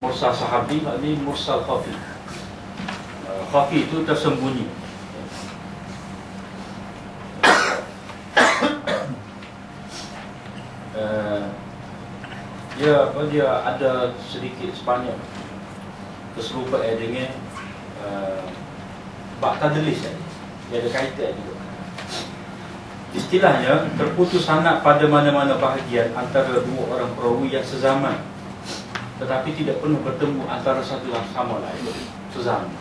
Mursal sahabi, ini mursal khafi. Khafi itu tersembunyi. Dia ada sedikit sebanyak keserupaan dengan bab tadlis. Dia ada kaitan juga. Istilahnya, terputus sanad pada mana-mana bahagian antara dua orang perawi yang sezaman, tetapi tidak pernah bertemu antara satu sama lain sezaman.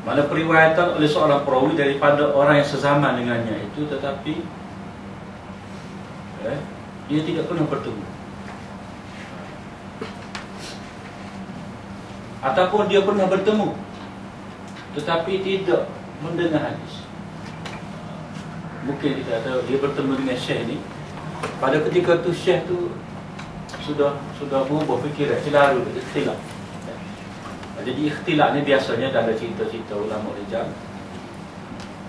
Mana periwayatan oleh seorang perawi daripada orang yang sezaman dengannya itu, tetapi dia tidak pernah bertemu, ataupun dia pernah bertemu tetapi tidak mendengar hadis. Mungkin kita tahu dia bertemu dengan syekh ni, pada ketika tu syekh tu sudah berubah fikiran, selalu ikhtilaf. Jadi ikhtilaf ni biasanya dalam cerita-cerita ulama rijal.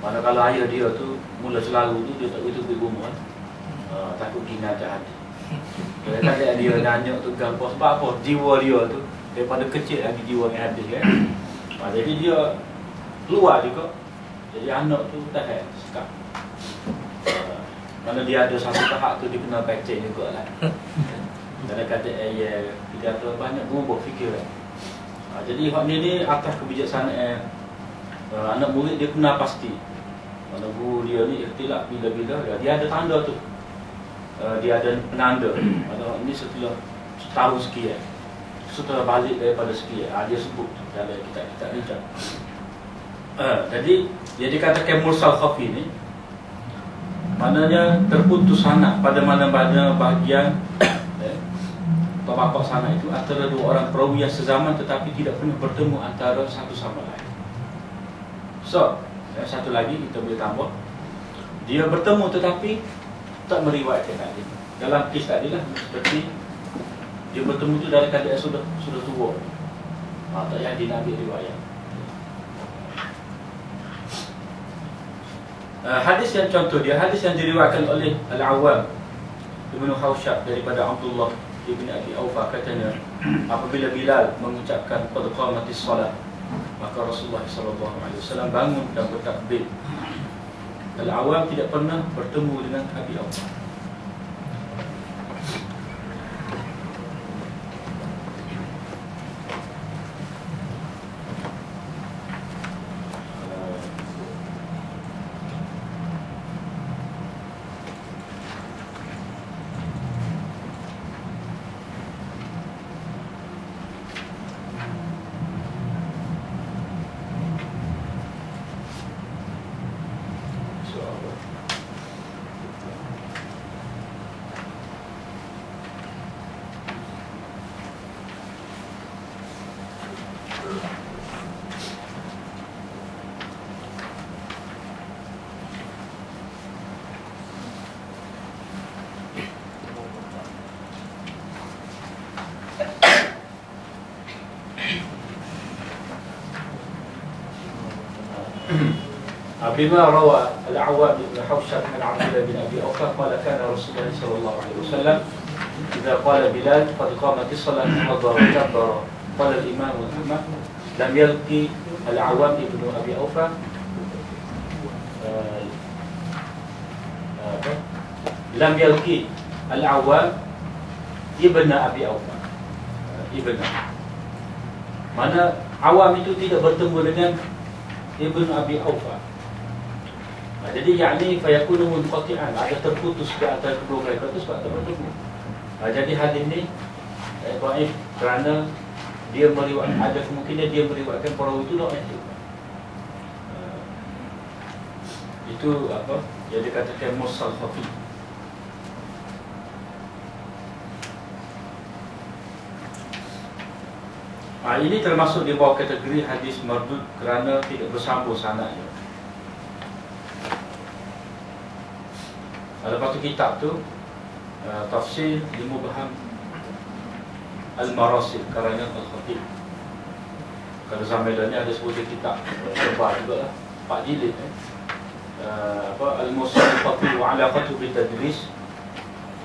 Manakala ayah dia tu mula selalu tu dia tak begitu pergi rumah, takut kina tak ada. Kadang-kadang dia nanya tu gapo sebab apa, jiwa dia tu daripada kecil lagi jiwa yang hadis kan. Jadi dia keluar juga. Jadi anak tu tahan sekap. Mana dia ada satu tahap tu dia kena baca juga lah. Kadang-kadang dia kata banyak berubah fikiran. Jadi hak ni atas kebijaksanaan anak murid dia kena pasti. Mana guru dia ni ikhtilaf bila-bila dia ada tanda tu. Dia ada penanda. Pada hak ni setelah setahun sekian, setelah balik daripada sekian, dia sebut dalam kitab-kitab rijal. Jadi dia dikatakan mursal khafi ni, maknanya terputus sanad pada mana-mana bahagian bapak sana itu antara dua orang perawi yang sezaman tetapi tidak pernah bertemu antara satu sama lain. So, satu lagi kita boleh tambah, dia bertemu tetapi tak meriwayatkan hadis. Dalam kes tadi lah, seperti dia bertemu tu dari keadaan sudah tua, tak payah dia nak ambil riwayat. Hadis yang contoh dia, hadis yang diriwayatkan oleh Al-Awwam Ibnu Hawshab daripada Abdullah Ibn Abi Aufa, katanya apabila Bilal mengucapkan qad qamatis salat, maka Rasulullah SAW bangun dan bertakbir. Al-Awwam tidak pernah bertemu dengan Abi Aufa. بما روى الأعوام بن حوشب عن عبد الله بن أبي أوفى قال كان رسول الله صلى الله عليه وسلم إذا قال بلال قد قامت الصلاة حضر وكبر. قال الإمام أحمد لم يلقي الأعوام بن أبي أوفى لم يلقي الأعوام ابن أبي أوفى. Mana Awam itu tidak bertemu dengan Ibn Abi Aufa. Jadi yakni fayakunu munqati'an, ada terputus di antara kedua mereka itu sebab tak bertemu. Jadi hadis ni dhaif kerana dia meriwayatkan, ada kemungkinan dia meriwayatkan perawi itu dhaif. Itu apa? Dia dikatakan mursal khafi. Ini termasuk di bawah kategori hadis mardud kerana tidak bersambung sanadnya. Lepas tu kitab tu Tafsir Limubham Al-Marasil karangan Al-Khatib. Kalau zaman ni ada sebuah kitab tebal juga lah, 4 jilid Al-Mursal Al-Khatib wa Alaqatu Bitadris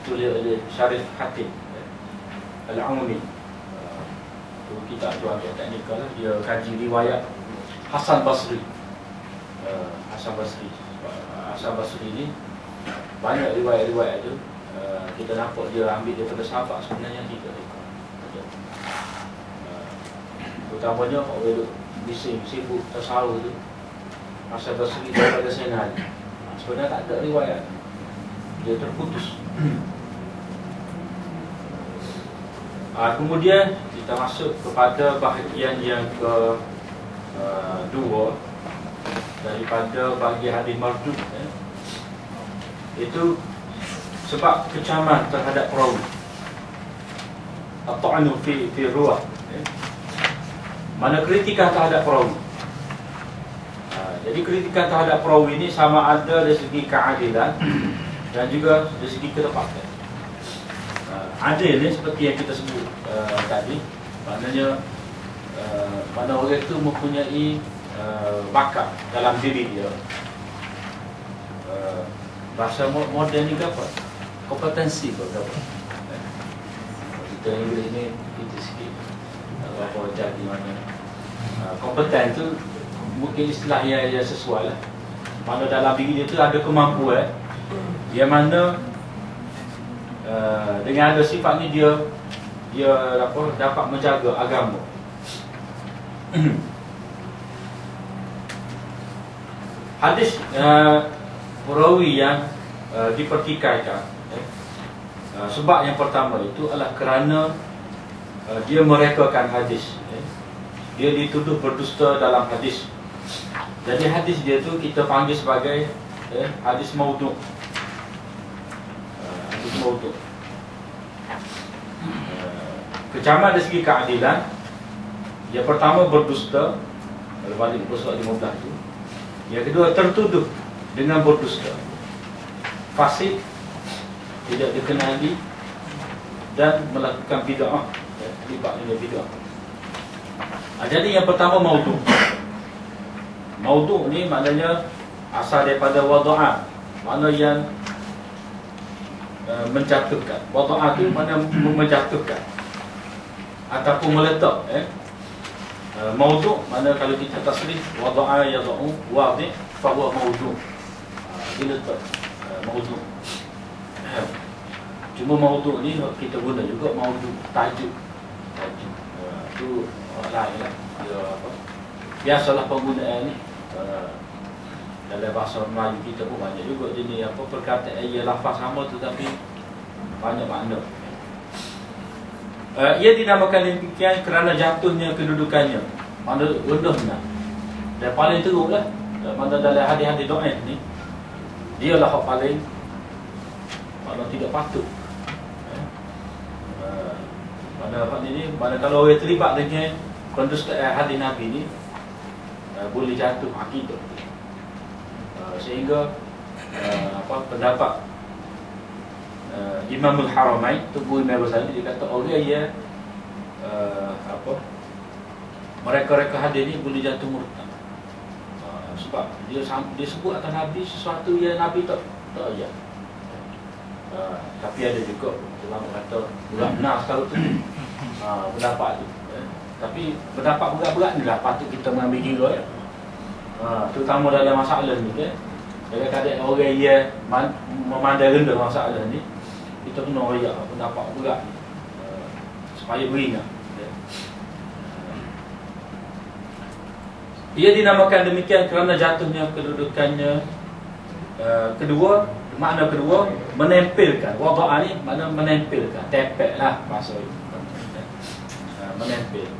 ditulis oleh Syarif Khatib Al-Auni. Kitab tu agak teknikal lah. Dia kaji riwayat Hasan Basri. Hasan Basri ni banyak riwayat-riwayat tu kita nampak dia ambil daripada sahabat sebenarnya tidak. Terutamanya orang duk bising sibuk tasawuf tu Hasan Basri daripada Sayyidina Ali. Sebenarnya tak ada riwayat, dia terputus. Kemudian kita masuk kepada bahagian yang kedua daripada bahagian hadis mardud, itu sebab kecaman terhadap perawi, at-ta'nu fi ruwah, mana kritikan terhadap perawi. Jadi kritikan terhadap perawi ini sama ada dari segi keadilan dan juga dari segi ketepatan. Adil ni seperti yang kita sebut tadi, maknanya mana orang itu mempunyai bakat dalam diri dia. Bahasa moden ni apa? Kompetensi ke apa? Kita Inggeris ni kita sikit apa jadi mana. Kompeten tu mungkin istilah yang sesuai lah. Mana dalam diri dia tu ada kemampuan yang mana dengan ada sifat ni dia dapat menjaga agama. Hadis perawi yang dipertikaikan, sebab yang pertama itu adalah kerana dia merekakan hadis, dia dituduh berdusta dalam hadis. Jadi hadis dia tu kita panggil sebagai hadis maudhu'. Hadis maudhu'. Kecaman dari segi keadilan, yang pertama berdusta, kalau balik ke surat 15 tu. Yang kedua tertuduh dengan berdusta, fasik, tidak dikenali dan melakukan bid'ah, terlibat dengan bid'ah. Jadi yang pertama maudhu'. Maudhu' ni maknanya asal daripada wada'a, makna yang menjatuhkan. Wada'a tu makna menjatuhkan ataupun meletak. Maudhu' makna kalau kita tasrif wada'a yada'u wadih fahuwa maudhu'. Diletak maudhu'. Cuma maudhu' ni kita guna juga maudhu' tajuk. Tu lain lah. Dia apa? Biasalah penggunaan ni dalam bahasa Melayu kita pun banyak juga jenis apa perkataan ia lafaz sama tetapi banyak makna. Ia dinamakan demikian kerana jatuhnya kedudukannya, mana rendahnya. Dan paling teruk lah, mana dalam hadis-hadis dhaif ni, dia lah yang paling mana tidak patut. Mana kalau orang terlibat dengan pendustaan hadis Nabi ni, boleh jatuh akidah. Sehingga pendapat Imamul Haramain Tubuh Imam Ghazali, dia kata orang yang mereka hadis ni boleh jatuh murtad. Sebab dia sebut atas Nabi sesuatu yang Nabi tak ayat. Tapi ada juga ulama kata benar kalau tu pendapat tu. Tapi pendapat berat-berat ni lah patut kita mengambil kira ya. Terutama dalam masalah ni kan. Kadang-kadang orang yang memandang rendah masalah ni, kita kena royak pendapat berat ni supaya beringat. Ia dinamakan demikian kerana jatuhnya kedudukannya. Kedua, makna kedua menempelkan. Wada'a ni makna menempelkan, tepek lah bahasa itu.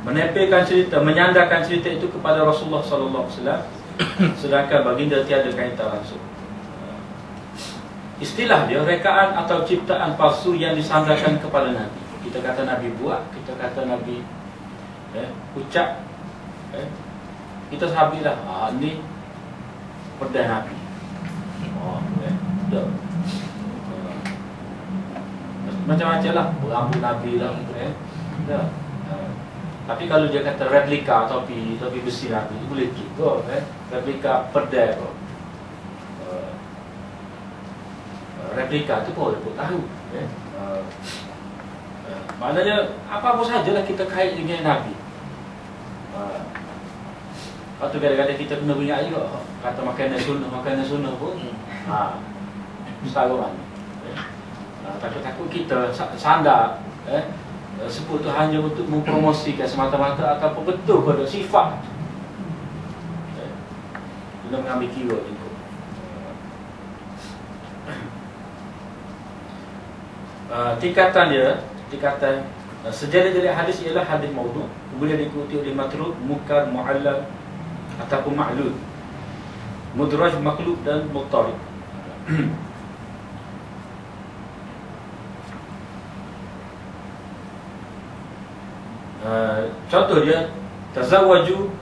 Menempelkan cerita, menyandarkan cerita itu kepada Rasulullah sallallahu alaihi wasallam, sedangkan baginda tiada kaitan langsung. Istilah dia rekaan atau ciptaan palsu yang disandarkan kepada Nabi. Kita kata Nabi buat, kita kata Nabi ucap, kita sahabilah ni perdah Nabi. Macam-macam lah, berambut Nabi lah. Tapi kalau dia kata replika topi besi Nabi, itu boleh juga. Replika perdai pun. replika tu pun pun tahu. Maknanya apa-apa sajalah kita kait dengan Nabi. Lepas tu kadang-kadang kita kena ingat juga kata makanan sunnah pun setara mana. Takut-takut kita sandar sebut tu hanya untuk mempromosikan semata-mata ataupun betul pada sifat. Kena mengambil kira juga. Tingkatan sejenis hadis ialah hadis maudhu, boleh diikuti oleh matruk, munkar, mu'allal ataupun ma'lul, mudraj, maklub dan muttarib. Contoh dia, tazawwaju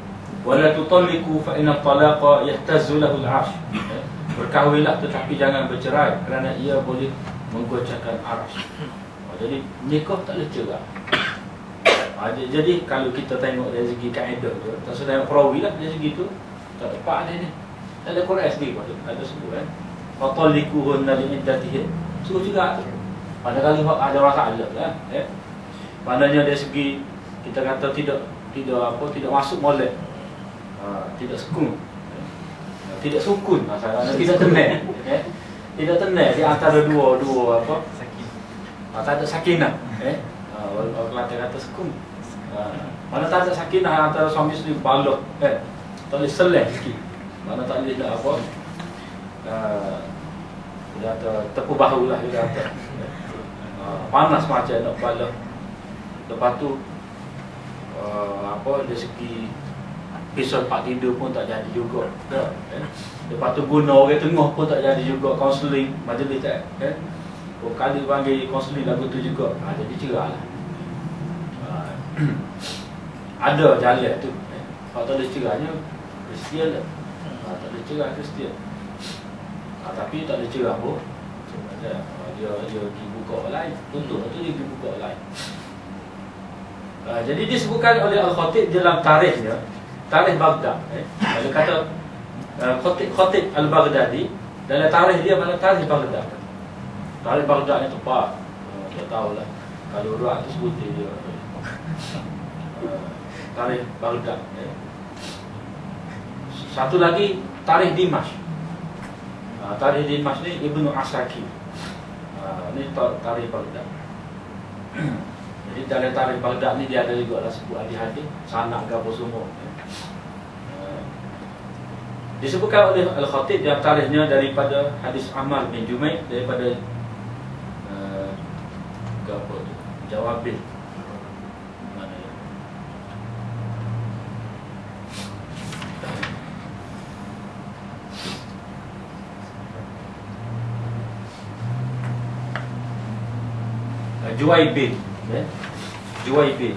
wa la tutalliqu fa inna talaqa yahtazzu lahu al-'arsh. Berkahwinlah tetapi jangan bercerai kerana ia boleh menggoncangkan arasy. Jadi nikah tak boleh cerai. Jadi kalau kita tengok dari segi kaedah tu, tak sedang perawi lah dari segi tu, tak dapat ada ni. Ada Quran sendiri pun ada sebut kan. Fatalliquhunna li'iddatihin. Suruh juga tu. Padahal ada masalah kan. Maknanya dari segi kita kata tidak masuk molek. Tidak sukun. Tidak sukun masalahnya, tidak tenang. Tidak tenang di antara dua apa? Tak ada sakinah. Orang Kelantan kata sukun. Mana tak ada sakinah antara suami isteri balok. Tak boleh seleh sikit. Mana tak boleh nak apa? Dia kata tepuk bahu lah dia kata. Panas macam nak balok. Lepas tu dari segi pisau pak tidur pun tak jadi juga. Lepas tu guna orang tengah pun tak jadi juga. Kaunseling majlis tak kali panggil kaunseling lagu tu juga. Jadi cerah lah. Ada jalan tu. Kalau tak ada cerahnya Kristian lah. Tak ada cerah Kristian. Tapi tak ada cerah pun dia pergi buka orang lain. Contoh tu dia pergi buka orang lain. Jadi disebutkan oleh Al-Khatib dalam tarikhnya, tarikh Baghdad. Dia kata Khatib Al-Baghdadi dalam tarikh dia mana tarikh Baghdad. Tarikh Baghdad ni tepat. Dia tahulah. Kalau orang tu sebut dia tarikh Baghdad. Satu lagi tarikh Dimash. Tarikh Dimash ni Ibnu Asakir. Ni tarikh Baghdad. Jadi dalam tarikh Baghdad ni dia ada juga lah sebut hadis-hadis sanak ke apa semua. Disebutkan oleh Al-Khatib dalam tarikhnya daripada hadis Ammar bin Jumaih daripada apa tu? Jawabil. Mana ya? Juwaibil. Juwaibil.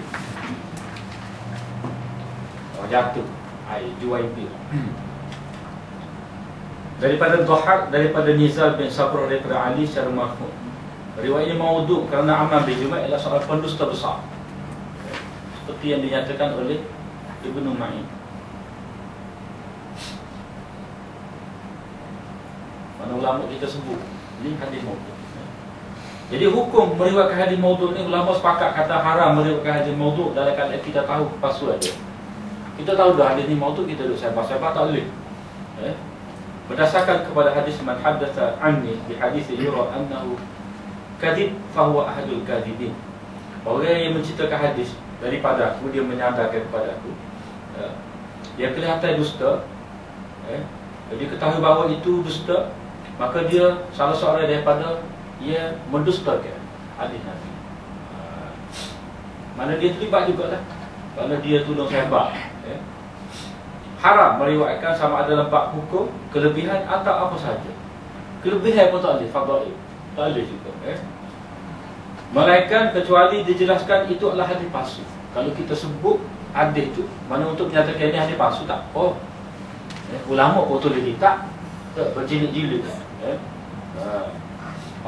Jatuh. Juwaibil. Daripada Dhahak, daripada Nizal bin Sabrah, daripada Ali secara marfu'. Riwayat ini maudhu' kerana Ammar bin Jumaih adalah seorang pendusta besar. Seperti yang dinyatakan oleh Ibnu Ma'in. Mana ulama kita sebut ini hadis maudhu'. Jadi hukum meriwayatkan hadis maudhu' ni ulama sepakat kata haram meriwayatkan hadis maudhu' dalam keadaan kita tahu palsu dia. Kita tahu dah hadis ni maudhu', kita duk sabar-sabar tak boleh. Berdasarkan kepada hadis man haddatsa anni bi hadis yura annahu kadhib fa huwa ahadul kadhibin. Orang yang menceritakan hadis daripada aku, dia menyadarkan kepada aku, dia kelihatan dusta, dia ketahui bahawa itu dusta, maka dia salah seorang daripada ia mendustakan hadis Nabi. Mana dia terlibat jugalah, kerana dia tolong sahabat. Haram meriwayatkan sama ada dalam bab hukum, kelebihan atau apa saja. Kelebihan pun tak boleh, fadail tak boleh juga. Melainkan kecuali dijelaskan itu adalah hadis palsu. Kalau kita sebut hadis itu, mana untuk menyatakan ini hadis palsu tak apa. Ulama pun tulis tak berjilid-jilid.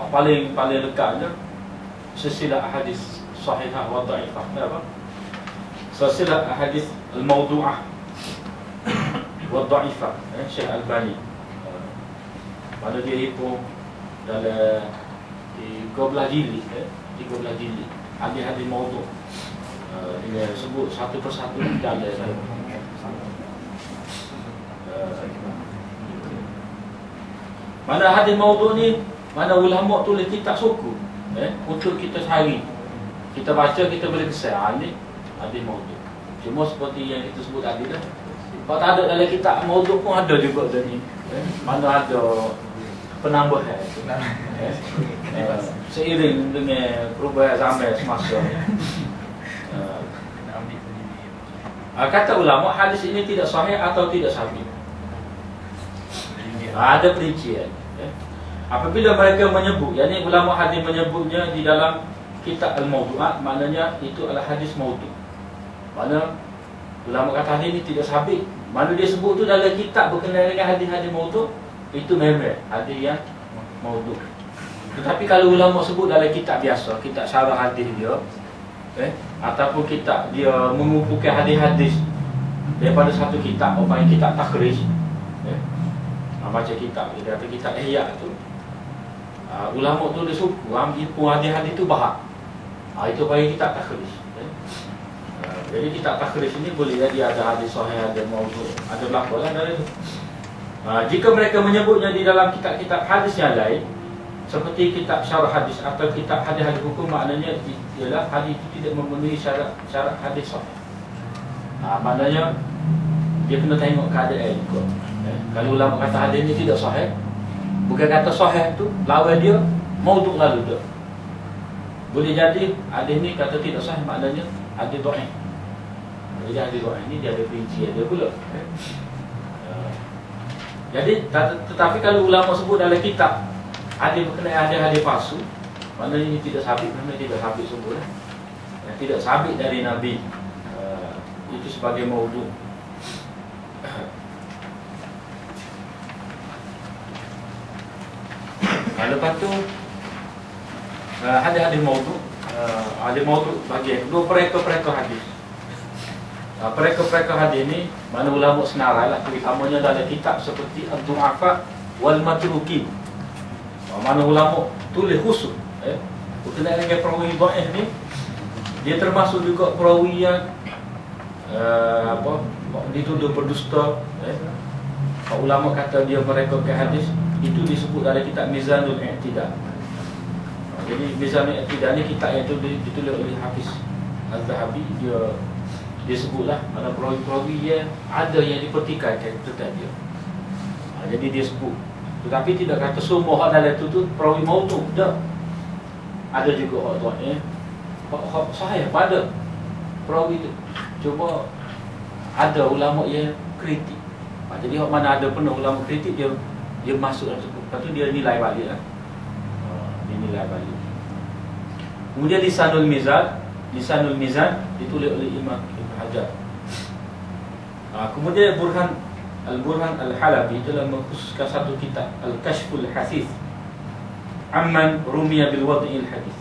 Paling dekatnya silsilah hadis sahihah wa dhaifah. Apa? Silsilah hadis al-mawdu'ah wa dhaifah, Syekh Albani. Pada dia hitung dalam 13 jilid 13 jilid hadis-hadis maudhu. Dia sebut satu persatu dalam mana hadis maudhu ni, mana ulama tulis kitab suku untuk kita sehari kita baca, kita boleh kesan ni hadis maudhu. Cuma seperti yang kita sebut tadi dah, kalau tak ada dalam kitab maudhu pun ada juga ni. Mana ada penambahan seiring dengan perubahan zaman semasa ni. Kata ulama hadis ini tidak sahih atau tidak sahih. Ada perincian. Apabila mereka menyebut, yakni ulama hadis menyebutnya di dalam kitab al-mawdu'at, maknanya itu adalah hadis maudhu. Mana ulama kata hadis ini tidak sahih. Mana dia sebut tu dalam kitab berkenaan dengan hadis-hadis maudhu, itu memang hadis yang maudhu. Tetapi kalau ulama sebut dalam kitab biasa, kitab syarah hadis dia, ataupun kitab dia mengumpulkan hadis-hadis daripada satu kitab, apa yang kitab takhrij, baca kitab, dia kata kitab Ihya tu, ulama tu dia suku ambil hadis-hadis tu bahak, itu bagi kitab takhrij. Jadi kitab takhrij ini boleh jadi ada hadis sahih, ada maudhu, ada belakang dari itu. Jika mereka menyebutnya di dalam kitab-kitab hadis yang lain, seperti kitab syarah hadis atau kitab hadis-hadis hukum, maknanya ialah hadis itu tidak memenuhi syarat hadis sahih. Maknanya dia kena tengok keadaan juga. Kalau ulama kata hadis ini tidak sahih, bukan kata sahih tu lawan dia maudhu lalu dah. Boleh jadi hadis ni kata tidak sahih, maknanya hadis dhaif. Jadi hadis dhaif ini dia ada perincian dia pula. Jadi tetapi kalau ulama sebut dalam kitab hadis berkenaan hadis palsu, maknanya ini tidak sabit, maknanya tidak sabit sungguh, tidak sabit dari Nabi, itu sebagai maudhu. Lepas tu hadis-hadis maudhu, hadis maudhu bagi dua pereka-pereka hadis. Pereka-pereka hadis ni mana ulama senarai lah, terutamanya dalam kitab seperti Ad-Du'afa wal Matrukin. Mana ulama tulis khusus berkenaan dengan perawi dhaif ni, dia termasuk juga perawi yang dituduh berdusta. Ulama kata dia merekakan hadis, itu disebut dalam kitab Mizanul I'tidal. Jadi Mizanul I'tidal ni kitab yang ditulis oleh Hafiz Al-Zahabi. Dia sebutlah ada perawi-perawi yang ada yang dipertikaikan tentang dia. Jadi dia sebut, tetapi tidak kata semua hak dalam itu perawi maudhu. Tak. Ada juga hak dhaif, hak sahih pada perawi itu. Cuma ada ulama yang kritik. Jadi hak mana ada pernah ulama kritik, dia masuk dalam sebut. Lepas tu dia nilai balik lah. Dia nilai balik. Kemudian Lisanul Mizan ditulis oleh Imam Ibn Hajar. Kemudian Al-Burhan Al-Halabi telah mengkhususkan satu kitab Al-Kashful Hasith Amman Rumiya Bil Wad'il Hadith.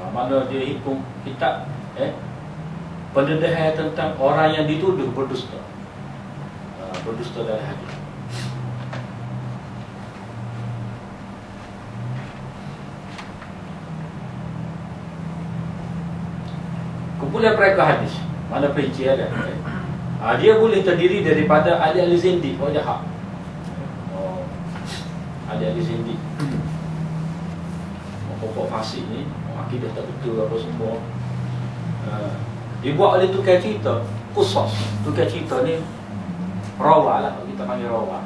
Mana dia hitung kitab pendedahan tentang orang yang dituduh berdusta, berdusta dalam hadis. Kumpulan pereka hadis, mana perincian ada. Dia boleh terdiri daripada ahli-ahli zindik, orang jahat. Ahli-ahli zindik, pokok fasik ni, akidah tak betul apa semua. Dibuat oleh tukar cerita, qusas. Tukar cerita ni rawa lah, kita panggil rawa,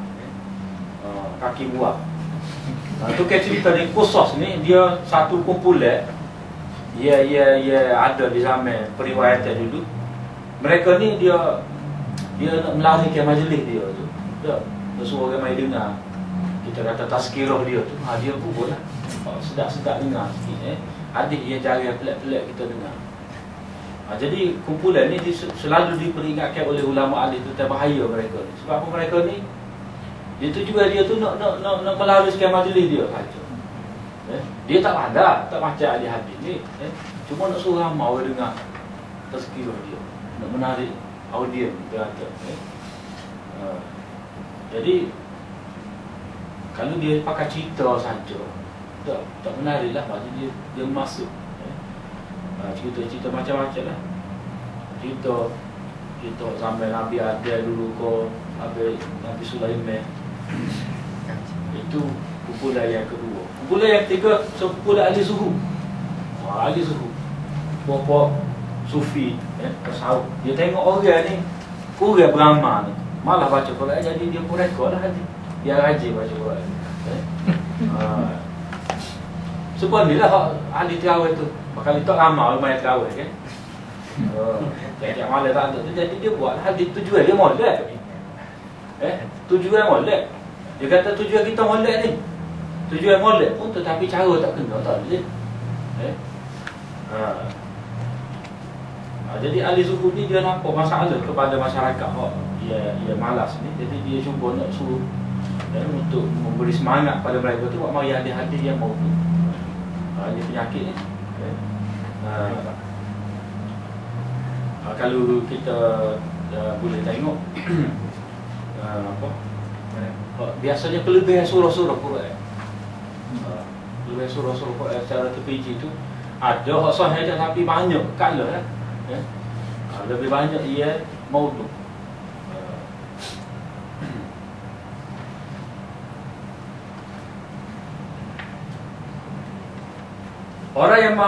kaki buah. Tukar cerita ni qusas ni, dia satu kumpulan. Ia ada di zaman periwayatan dulu. Mereka ni dia nak melarikan majlis dia tu. Tak, suruh orang mai dengar. Kita kata tazkirah dia tu. Dia pun lah. Sedap-sedap dengar sikit. Hadis yang cara pelik-pelik kita dengar. Jadi kumpulan ni selalu diperingatkan oleh ulama ahli tentang bahaya mereka ni. Sebab apa mereka ni? Dia tu juga dia tu nak melaruskan majlis dia saja. Dia tak ada, tak baca ahli hadis ni, cuma nak suruh ramai orang dengar tazkirah dia, nak menarik audien dia kata. Jadi kalau dia pakai cerita saja, tak menarik lah. Maksudnya dia masuk. Cerita-cerita macam-macam lah. Cerita zaman Nabi Adam dulu Nabi Sulaiman. Itu kumpulan yang kedua. Kumpulan yang ketiga, kumpulan ahli zuhud. Ahli zuhud, puak-puak sufi, tasawuf. Dia tengok orang ni, orang beramal ni malah baca Quran, jadi dia pun rekod lah hati. Dia rajin baca Quran. Sebab ni lah ahli terawih tu. Bakal itu amal lumayan terawih kan. Tiap-tiap malam tak ada tu, jadi dia buat hadis tujuan dia molek. Tujuan molek. Dia kata tujuan kita molek ni. Tujuan molek pun tetapi cara tak kena, tak boleh. Jadi ahli zuhud ni dia nampak masalah kepada masyarakat. Dia malas ni, jadi dia cuba nak suruh untuk memberi semangat pada mereka tu, buat mari hadis-hadis yang mau tu. Dia penyakit ni. Kalau kita boleh tengok biasanya kelebihan surah-surah Quran, kelebihan surah-surah Quran secara terperinci tu ada hak sahih tapi banyak kala lah, lebih banyak ia maudhu. Orang yang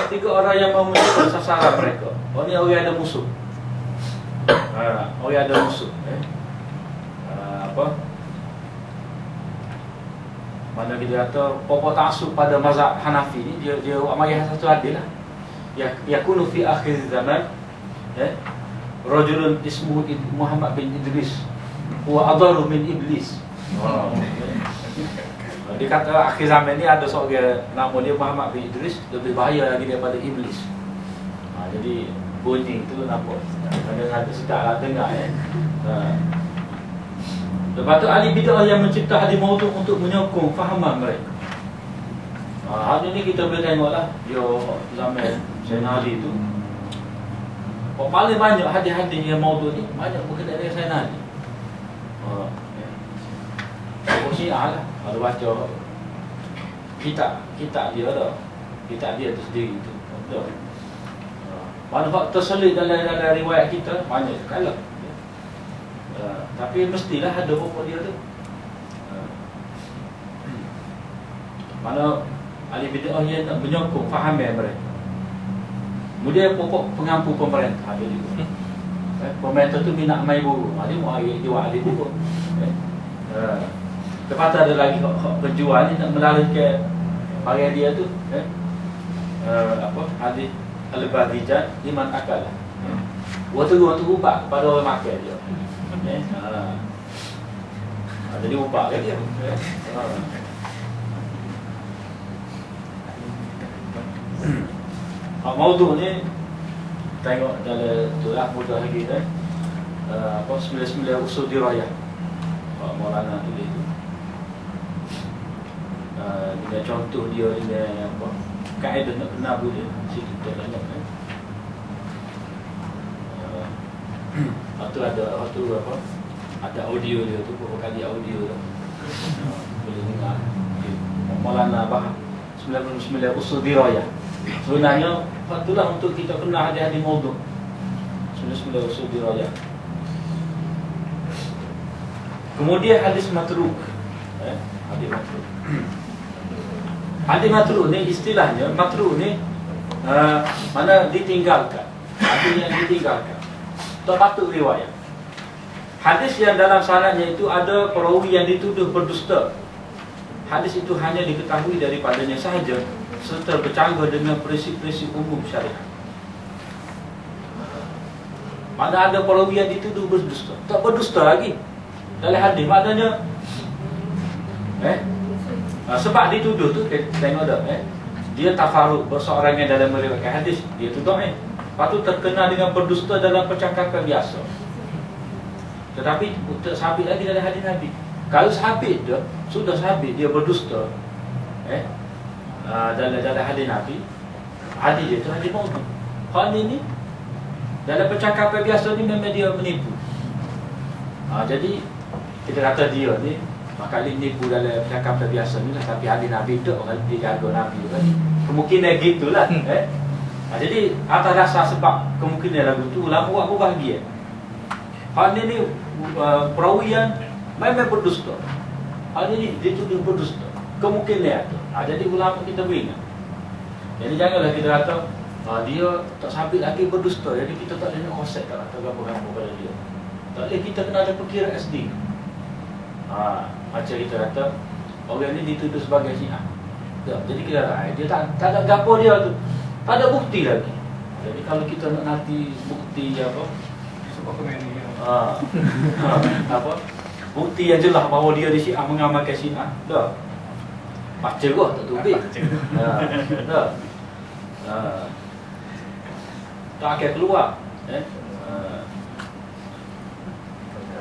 tiga orang yang mau menjadi sasaran mereka. Orang ni orang ada musuh. Orang ada musuh. Mana kita kata pokok taksub pada mazhab Hanafi ni dia amai satu adil lah. Yakunu fi akhir zaman rajulun ismuhu Muhammad bin Idris huwa adaru min iblis. Dia kata akhir zaman ni ada seorang nama dia Muhammad bin Idris, lebih bahaya lagi daripada iblis. Jadi bunyi tu nampak ada sedap lah dengar Lepas tu ahli bid'ah yang mencipta hadis maudhu untuk menyokong fahaman mereka. Hari ni kita boleh tengoklah dia zaman Sayyidina Ali tu paling banyak hadis-hadis yang maudhu ni banyak berkenaan dengan Sayyidina Ali. Syiah lah, ada baca kitab dia dah. Kitab dia tu sendiri tu. Betul. Mana hak terselit dalam riwayat kita banyak sekali. Tapi mestilah ada pokok dia tu. Mana ahli bid'ah yang nak menyokong fahaman mereka. Kemudian pokok pengampu pemerintah dia juga. Pemerintah tu minat main buku. Dia mau jual ahli buku. Lepas tu ada lagi penjual ni nak melalui bagian dia tu hadis al-badijat liman akal lah. Waktu ubah pada orang makan dia. Jadi ubah kan dia. Maudhu ni tengok dalam tu lah mudah lagi kan. 99 usul dirayah. Maulana tulis tu. Dengan contoh dia dengan apa kaedah nak kena boleh situ kita tengok kan. Ada audio dia tu, beberapa kali audio tu boleh dengar. Maulana Bah 99 usul dirayah. Sebenarnya itulah untuk kita kena hadis-hadis maudhu. 99 usul dirayah. Kemudian hadis matruk. Hadis matruk. Hadis matruk ni istilahnya matruk ni mana ditinggalkan. Hadis yang ditinggalkan. Tak patut riwayat. Hadis yang dalam sanadnya itu ada perawi yang dituduh berdusta. Hadis itu hanya diketahui daripadanya sahaja serta bercanggah dengan prinsip-prinsip umum syariat. Mana ada perawi yang dituduh berdusta, tak berdusta lagi. Dalam hadis maknanya sebab dituduh tu tengok dah dia tafaruk berseorangan dalam meriwayatkan hadis, dia tu doa. Lepas tu terkena dengan berdusta dalam percakapan biasa. Tetapi tak sabit lagi dalam hadis Nabi. Kalau sabit dia, sudah sabit dia berdusta dalam hadis Nabi, hadis dia tu hadis maudhu. Hal ni dalam percakapan biasa ni memang dia menipu. Jadi kita kata dia ni Maka ini pun dalam percakapan biasa ni lah. Tapi hadis Nabi tu orang dia jaga Nabi kan. Kemungkinan gitulah. Jadi atas dasar sebab kemungkinan lagu tu ulama buat berbahagia. Hal ni perawi yang memang berdusta. Hal ini dia tuduh berdusta. Kemungkinan tu. Jadi ulama kita beringat. Jadi janganlah kita kata dia tak sabit lagi berdusta. Jadi kita tak boleh nak konsep tak kata gambar-gambar pada dia. Tak boleh, kita kena ada perkiraan SD. Macam kita kata orang ni dituduh sebagai Syiah. Jadi kita dia tak ada gapo dia tu. Tak ada bukti lagi. Jadi kalau kita nak nanti bukti apa? Sebab komen ni. Apa? Bukti yang jelas bahawa dia di Syiah mengamalkan Syiah. Dah. Baca kau tak tubik. Dah. Tak akan keluar.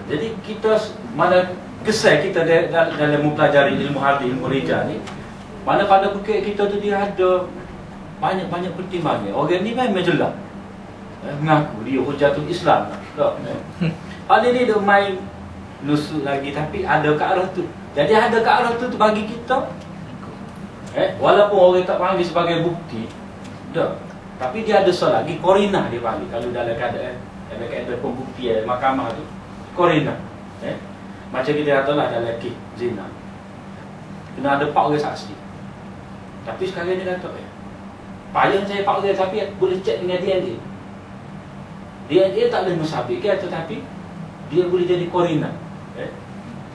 Jadi kita mana kesan kita dalam mempelajari ilmu hadis, ilmu rijal ni, mana pada bukit kita tu dia ada banyak pertimbangan. Orang ni memang jelas mengaku dia hujatul Islam. Hal ini dia main nusuk lagi, tapi ada ke arah tu. Jadi ada ke arah tu bagi kita walaupun orang tak panggil sebagai bukti dah, tapi dia ada lagi korinah dia panggil. Kalau dalam keadaan pembuktian mahkamah tu korinah. Macam kita katalah dalam kes zina kena ada 4 orang saksi. Tapi sekarang ni kata payah saya 4 orang, tapi boleh cek dengan DNA. DNA tak boleh mensabitkan, tetapi dia boleh jadi korinah.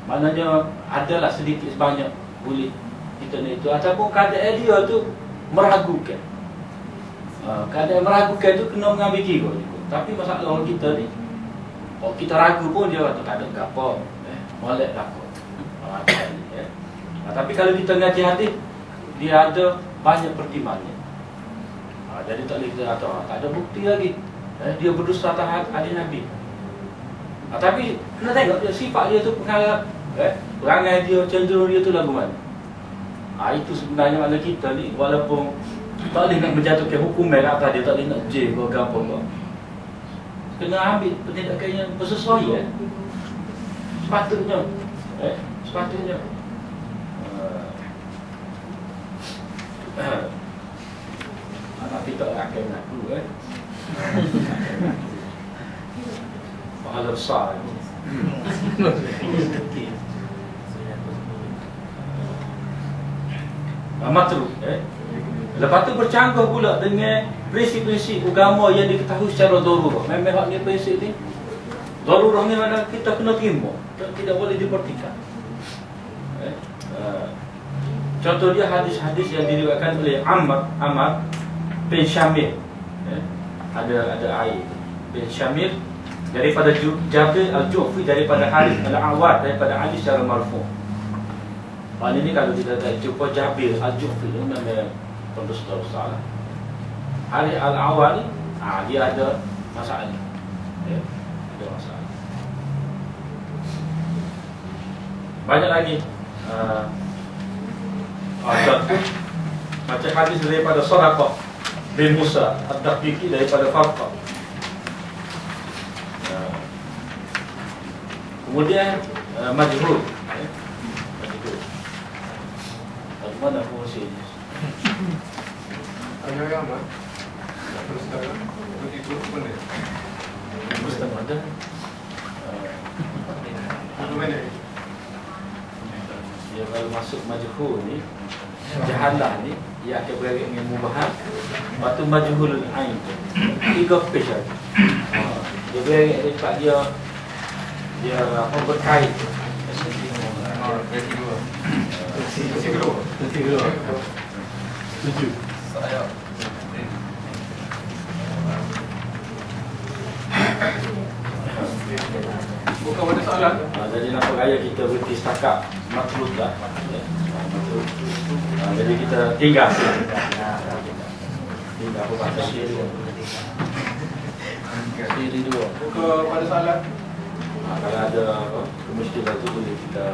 Maknanya adalah sedikit sebanyak boleh kita ni itu. Ataupun keadaan dia tu meragukan. Keadaan meragukan tu kena mengambil kira juga. Tapi masalah kita ni, kita ragu pun dia kata tak ada apa, molek takut. Tapi kalau kita ngaji hadis, dia ada banyak pertimbangan. Jadi tak boleh kita kata tak ada bukti lagi. Dia berdusta atas hadis Nabi. Tapi kena tengok dia, sifat dia tu pengarah, perangai dia, cenderung dia tu lagu mana. Itu sebenarnya makna kita ni, walaupun tak boleh nak menjatuhkan hukum merah atas dia, tak boleh nak jail ke apa-apa, kena ambil tindakan yang bersesuaian. Sepatutnya sepatutnya tapi tak akan mengaku pahala besar. Matru. Lepas tu bercanggah pula dengan prinsip-prinsip agama yang diketahui secara darurah. Memang hak ni prinsip ni darurah ni mana kita kena terima, tidak boleh dipertikam. Contoh dia hadis-hadis yang diriwayatkan oleh Ammar bin Syamir. Ada air bin Syamir daripada Jabir al-Ju'fi, daripada Harith al-Awad, daripada Ali secara marfu'. Hal ini kalau kita jumpa Jabir al-Ju'fi ni memang pendusta besar. Harith al-Awad ni dia ada masalah. Ada masalah. Banyak lagi. Contoh macam hadis daripada Sadaqah bin Musa Ad-Daqiqi daripada Farqa. Kemudian majhul. Bagaimana fungsinya? Ada yang apa? Terus ada. Begitu pun dia. Mesti ada. Bagaimana? Ya, kalau masuk majhul ni, jahalah ni, ia akan berakhir dengan mubahat. Lepas tu majhulul ain tu 3 page lagi. Dia berakhir dekat dia apa berkait. Kedua. Setuju. Saya. Bukan ada soalan. Jadi nampak gaya kita berhenti setakat matrud lah. Jadi kita tinggal apa bahasa siri dua. Bukan pada soalan. Kalau ada kemusykilan tu boleh kita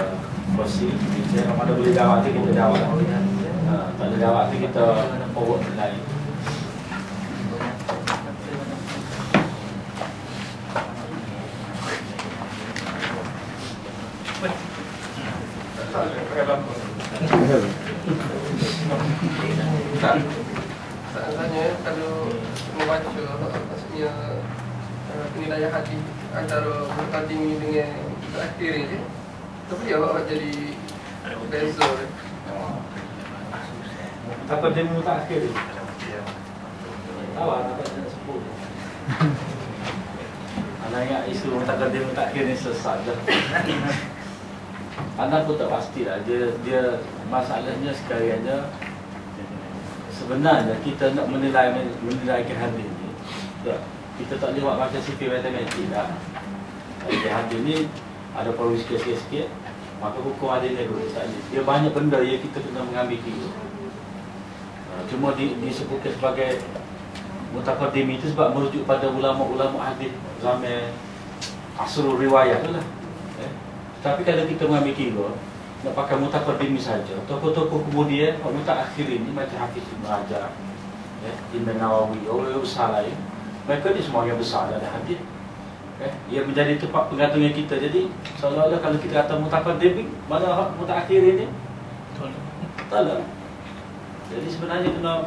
kongsi. Kalau ada boleh jawab tu kita jawab. Tak ada jawab tu kita forward lain. Tak. Seandainya kalau membaca maksudnya penilaian hadis antara mutaqaddim dengan terakhir ini, tapi ya jadi beza. Apa dia mutakhir ni? Tahu apa dia sebut. Anak ingat isu mutakhir ni sesat dah. Anak pun tak pastilah. Dia masalahnya sekaliannya sebenarnya kita nak menilaikan hadis ni. Kita tak lewat macam sifir matematik dah. Jadi hadis ni ada perawi sikit-sikit, maka hukum hadis ni dulu tak ada. Dia banyak benda yang kita kena mengambil kira. Cuma disebutkan sebagai mutaqaddim itu sebab merujuk pada ulama-ulama hadis zaman asrul riwayat tu lah. Tapi kalau kita mengambil kira nak pakai mutaqaddim saja, tokoh-tokoh kemudian mutaakhir ini macam Hafiz Ibn Hajar, Imam Nawawi, orang besar lain, mereka ni semua yang besar dalam hadis. Ia menjadi tempat pengantungan kita. Jadi seolah-olah kalau kita kata mutaqaddim, mana mutaakhir ini? Tolong. Jadi sebenarnya kena,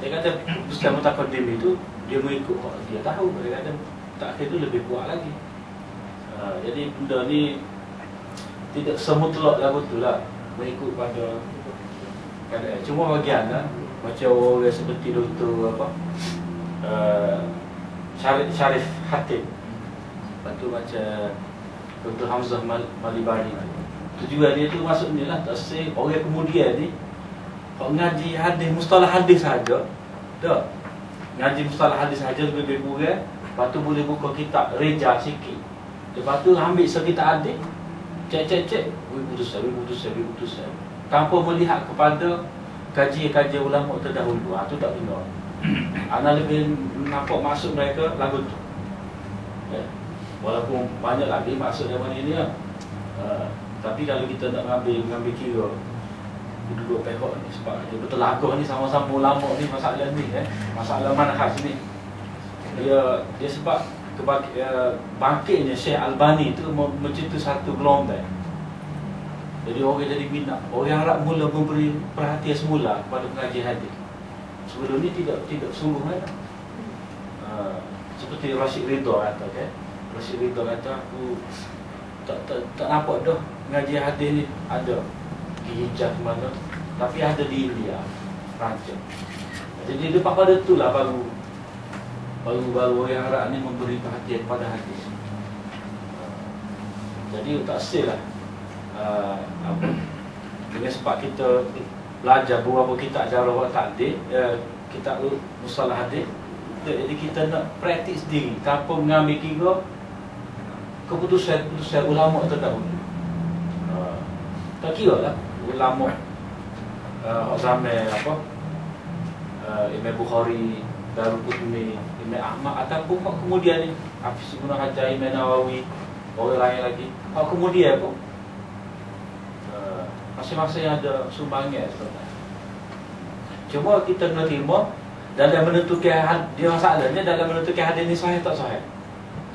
dia kata ustaz mutaqaddim itu dia mengikut dia tahu, dia kata mutaakhir itu lebih kuat lagi. Jadi benda ni tidak semutlak lah, betul lah mengikut pada keadaan. Cuma bagi anda macam orang seperti Dr. Syarif Hatib, lepas tu macam Dr. Hamzah Malibari, tujuan dia tu masuk ni lah, tak say orang kemudian ni kalau ngaji hadis, mustalah hadis saja, tak ngaji mustalah hadis saja lebih kurang. Lepas tu boleh buka kitab reja sikit, lepas tu ambil sekitar hadis, cek putusan tanpa melihat kepada kajian ulama terdahulu. Tu tak benar. Ana lebih nampak maksud mereka lagu tu. Walaupun banyak lagi maksud yang mana ni lah. Tapi kalau kita nak mengambil kira dua pihak ni, sebab dia bertelagah ni sama-sama ulama ni, masalah ni masalah manhaj ni. Dia sebab bangkitnya Syekh Albani tu mencipta satu gelombang. Jadi orang jadi minat, orang Arab mula memberi perhatian semula kepada pengajian hadis. Sebelum ni tidak sungguh kan. Seperti Rashid Ridha kata, Rashid Ridha kata aku tak nampak dah pengajian hadis ni ada di Hijaz mana, tapi ada di India, Perancis. Jadi lepas pada itulah baru orang Arab ni memberi perhatian pada hadis. Jadi tak sel lah dengan sebab kita belajar beberapa kitab Jarh Ta'dil, kitab mustalah hadis. Jadi kita nak praktik sendiri tanpa mengambil kira keputusan ulama terdahulu. Tak kira lah ulama zaman Imam Bukhari, Daruqutni, Imam Ahmad, ataupun kemudian ni Hafiz Ibn Hajar, Imam Nawawi, orang lain lagi. Kemudian pun masing-masing ada sumbangan sebenarnya. Cuma kita kena terima dalam menentukan dia, masalahnya dalam menentukan hadis ni sahih tak sahih.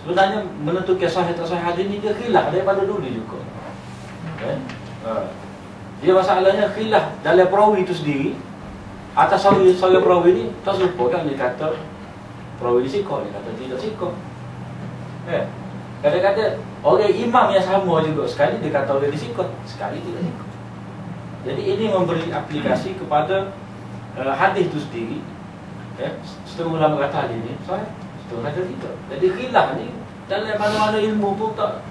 Sebenarnya menentukan sahih tak sahih hadis ni dia khilaf daripada dulu juga. Dia masalahnya khilaf dalam perawi itu sendiri. Atas seorang perawi ni tak serupa kan, dia kata perawi ni sikoh, dia kata tidak sikoh. Kadang-kadang orang imam yang sama juga, sekali dia kata orang ni sikoh, sekali tidak sikoh. Jadi ini memberi aplikasi kepada hadis itu sendiri. Setengah ulama kata hadis ni sahih, setengah kata tidak. Jadi khilaf ni dalam mana-mana ilmu pun tak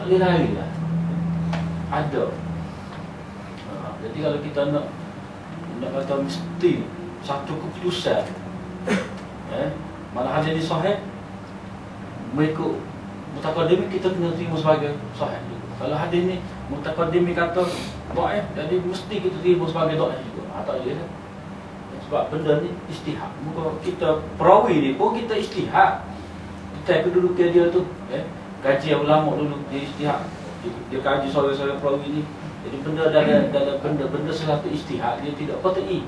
boleh lari lah, ada. Jadi kalau kita nak kata mesti satu keputusan, mana hadis ni sahih, mengikut mutaqaddim kita kena terima sebagai sahih juga. Kalau hadis ni mutaqaddim kata dhaif, jadi mesti kita terima sebagai dhaif juga. Tak boleh kan? Sebab benda ni ijtihad. Muka kita perawi ni pun kita ijtihad. Kita kedudukan dia tu, kaji ulama dulu dia ijtihad. Dia kaji soal-soal perawi ni. Jadi benda dalam benda sesuatu ijtihad, dia tidak qat'i.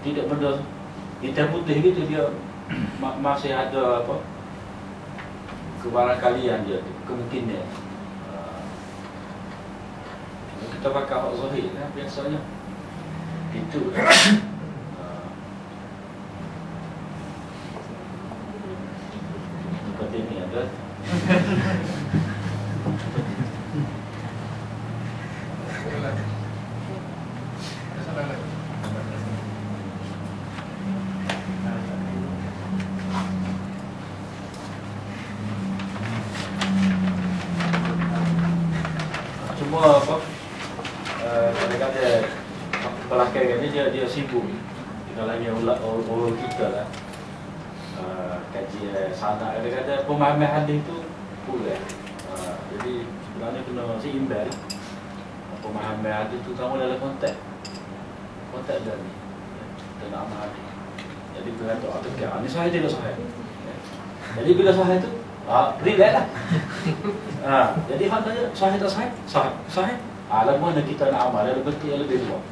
Tidak benda hitam putih gitu, dia masih ada kebarangkalian dia, kemungkinan. Kita pakai hak zahir lah biasanya. Itu seperti ini ada. Salah lagi. Cuma apa? Kadang-kadang pelakon ini dia sibuk. Di dalamnya orang kita lah. Kaji sana kadang-kadang pemahaman hadis itu kurang. Jadi sebenarnya kena seimbang. Pemahaman hadis itu kamu dalam konteks dan ni dan amal hadis. Jadi bila tu ada ke ini sahih tidak sahih. Jadi bila sahih itu relax lah. Jadi hal tanya sahih tak sahih? Sahih. Alam mana kita nak amal lebih luas.